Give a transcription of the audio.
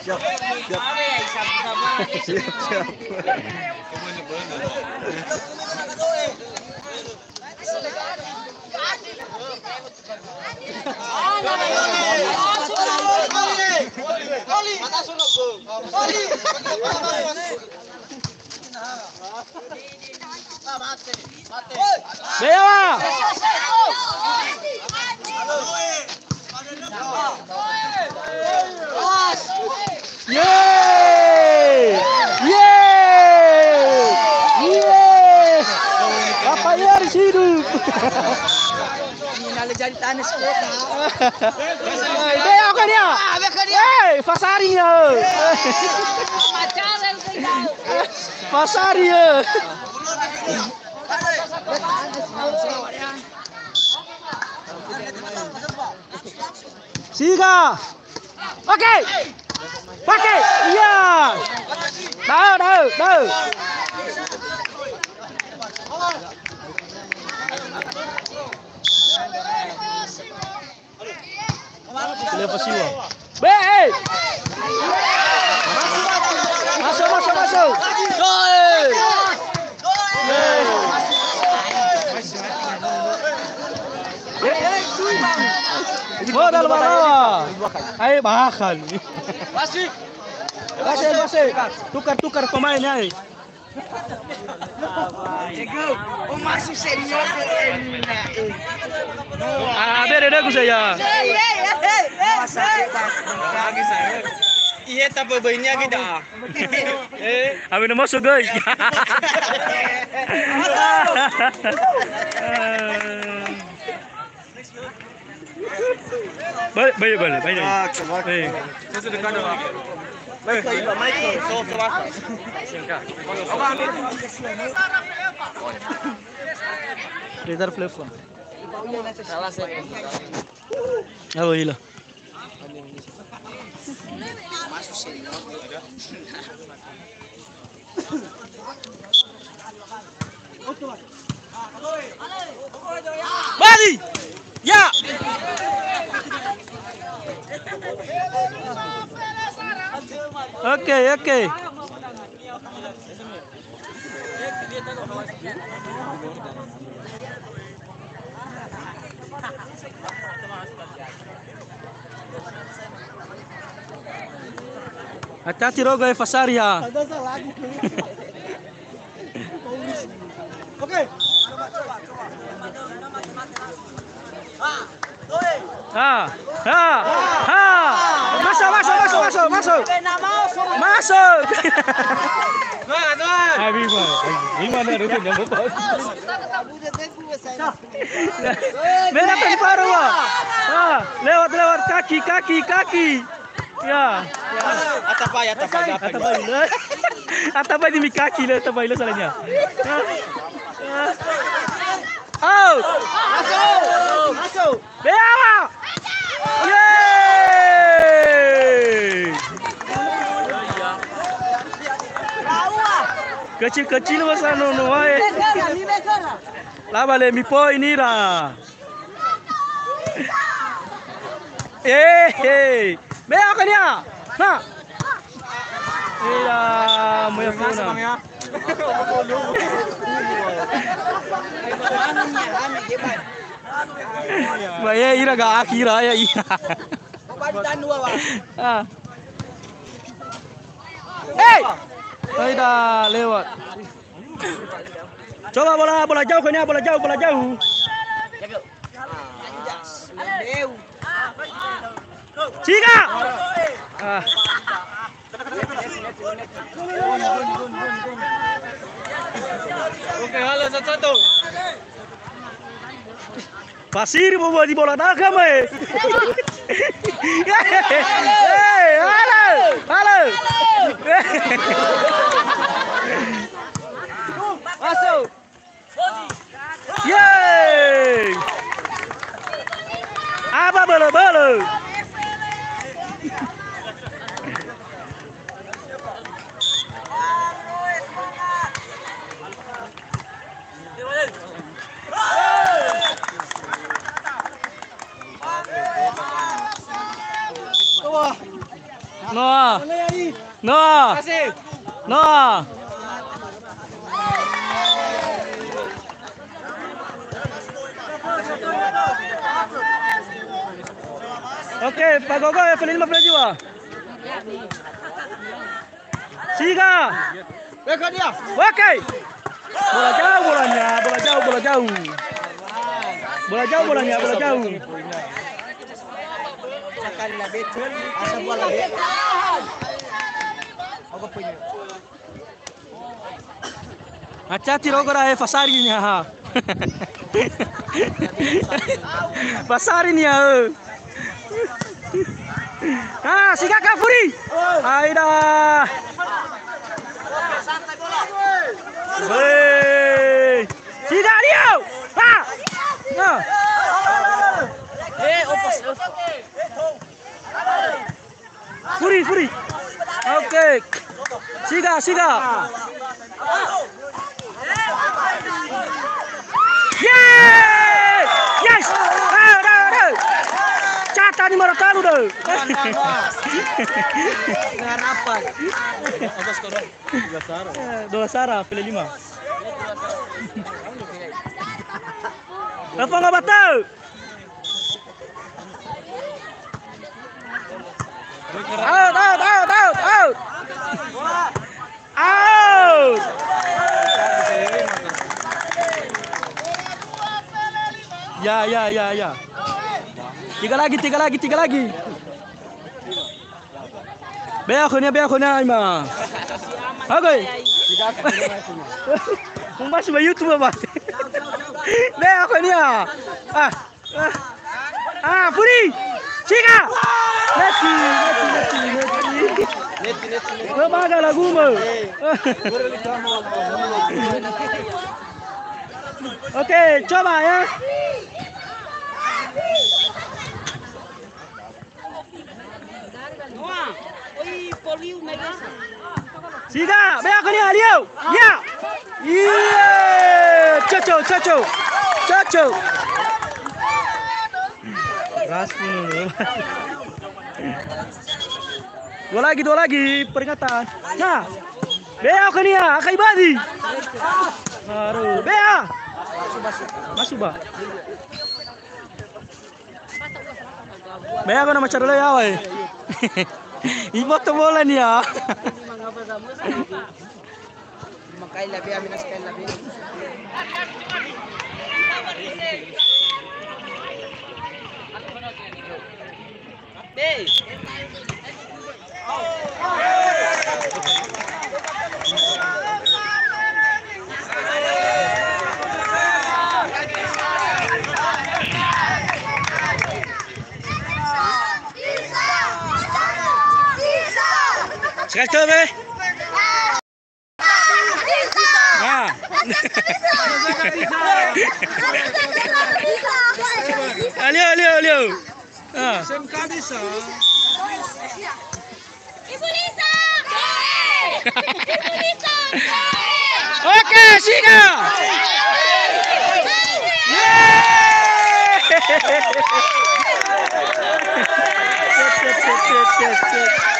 Siap, siap. Dewa. Yeay! Yeay! Yes! Bapak Yaris hidup. Ini jadi tanis kota. Dewa kan ya? Hei, Fasari ya. Pacaran kau. Fasari ya. Siga. Oke. Pakai. Iya. Tahu. Leva siwa. Be. Masuk. Gol. Oh, dalam bawah. Ayo bahkan. Masih. Tukar pemainnya. Oh masih senior. Beda aku saya. Iya, tapi bayinya kita. Amin masuk guys. Balik. Sudah dekat dah. Michael. So keras. Reserve telepon. Salah saya. Oh iya. Masuk senior. Bali. Ya. Oke. Hati-hati Rogo Fasari ya. Oke. Masuk. Gimana itu yang lepas? Merah paru lewat kaki. Ya. Atapai di kaki lah, atapai lah salahnya. Out. Masuk. Bewa. Yeay. Kecil masa nono wae. Laba le mi poi ni ra. Bewa kan ya? Ha. Iya, mau phone. Bahaya ira gak akhirnya ya iya. Dah lewat. Coba bola jauh kan ya, bola jauh. Siga. Oke, halo satu. Pasir mau buat di bola dalam halo. Masuk. Yeay. Apa bola? Noah. Noah. Noah. Oke, Pak Gogo ya pilih 15 jiwa. Siga. Beko dia. Oke. Bola jauh bolanya, bola jauh, bola jauh. Bola jauh bolanya, bola jauh. Sekali labit. Asa bola labit. Ako punya. Hati-hati rogora fasarinya ha. Fasarin ya. Ah, siga Kafuri. Aida. Hei. Siga dia. Ha. Nah. Opas. Furi. Oke. Siga. Yes! Dah. Cata ni marakaru dah. Harapan. Apa skor? 2 Sarah, pilih 5. Apa nggak batal? Out. Ya. Tiga lagi. Beakonya Ima. Oke. Masih ba YouTube ba? Beakonya. Puri. Chica. Neti. Baga lagu mo. Oke, coba ya. Siga, vea con el Leo. Ya. Iya, Caco. Rasul. Dua lagi peringatan. Nah. Bea con dia, Akai Badi. Baru, Bea. Masuk, Ba. Bea ko na macharole yaw eh. Ibot bola niya. Makai labi amin sekali labi. Sekali coba. Nah. Alio. SMK bisa. Ibu Lisa. Oke, Siga. Yeay. Cek.